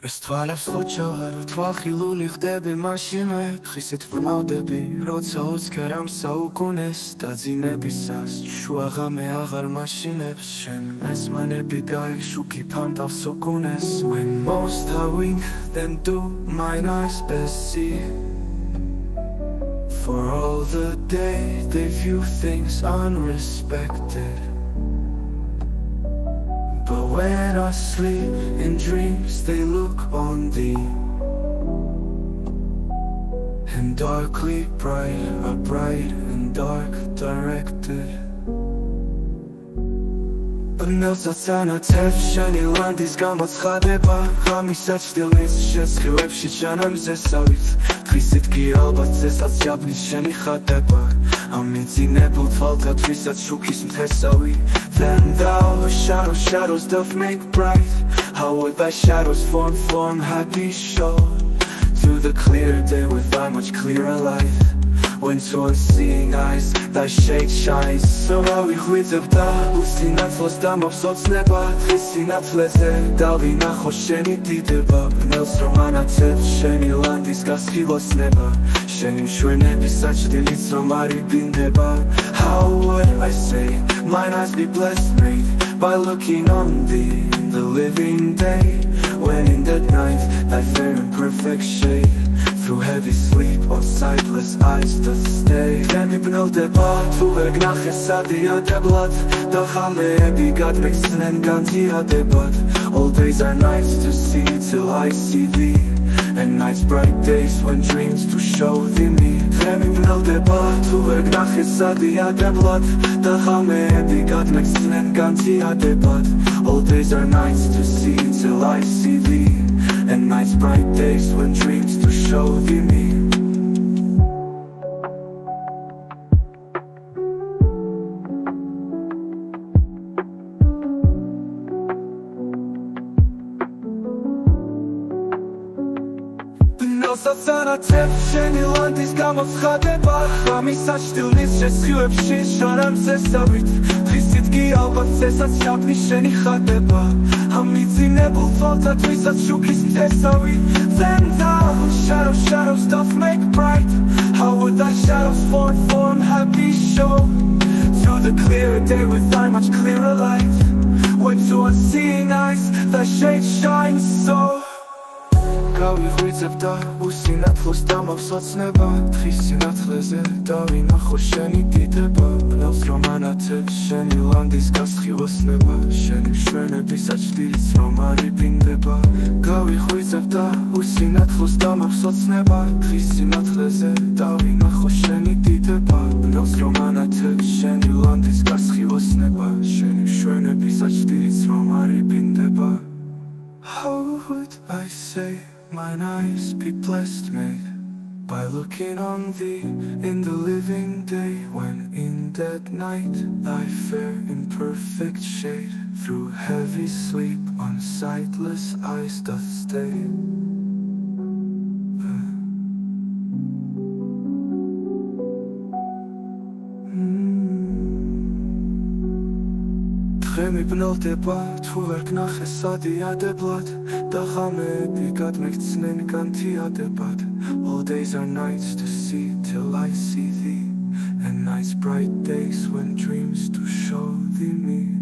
ეს თვალებს ხოჭარ თვალხილული ხდები მაშინვე ხისით ბრმავდები როცა უცქერამ საუკუნეს დაძინებისას შუაღამე აღარ მაშინებს შენ ესმანები გაიშუქი ფანტავს უკუნეს when most are weak then do mine eyes best see for all the day they view things unrespected. But when I sleep in dreams they look on thee and darkly bright are bright and dark directed. Բնელսացանը թև շանի լանդիս գամացխադեպա Համիսաչ դիլնից շեսխիվեպշի ճանամ զեսավից Թվիսիտ գիալբաց զեսած յաբնի շանի խադեպա Ամիցին է բուլթվալ կատվիսած շուքիս մթեսավի Then thou shadows doth make bright How would thy shadows form happy show Through the clear day with thy much clearer light When to unseeing eyes, thy shade shines So how we with of da Ustinat los damov socneba Tristinat leze Dalvi nacho sheni dideba Nels romana tev sheni landis gaskilos neba Sheni shurnebi such delits romari bindeba How would I say mine eyes be blessed made By looking on thee in the living day When in that night thy fair and perfect shade Through heavy sleep on sightless eyes doth stay Then ibnel deba tu vergnach esadia deblat Dachalebi God makes and gantia debat All days are nights to see till I see thee And nights bright days when dreams to show thee me Then ibnel deba tu vergnach esadia deblat Dachalebi God makes and gantia debat All days are nights to see till I see thee And nights bright days when dreams to show thee me Բնոսացան աթև շենի լանդիս գամոցխադեպա Համիսաչ դիլնից շեսխիվեպշի շարամ զեսավիտ Թվիսիտ գիալբաց զեսած յաբնի շենի խադեպա Համիցին է բուլթվալ տատվիսած շուքիս մթեսավիտ Then thou shadows doth make bright How would thy shadows form happy show Through the clear day with thy much clearer light When to unseeing eyes thy shade shines so Გავი ღვიძებ და უსინათლოს დამავსოცნება Თხის სინათლეზე დავინახო შენი დიდება Ბნელს რომანათებ შენი ლანდის გასხივოსნება Შენი მშვენებისაც დილიც რომ არ იბინდება Გავი ღვიძებ და უსინათლოს დამავსოცნება Თხის სინათლეზე დავინახო შენი დიდება Ბნელს რომანათებ შენი ლანდის გასხივოსნება Შენი მშვენებისაც დილიც რომ არ იბინდება How would I say mine eyes be blessed made By looking on thee in the living day When in that night thy fair in perfect shade Through heavy sleep on sightless eyes doth stay Თხემი ბნელდება თუ ვერ გნახესადია დებლად Დახამები გადმექცნენ განთიადებად All days are nights to see till I see thee And nights bright days when dreams to show thee me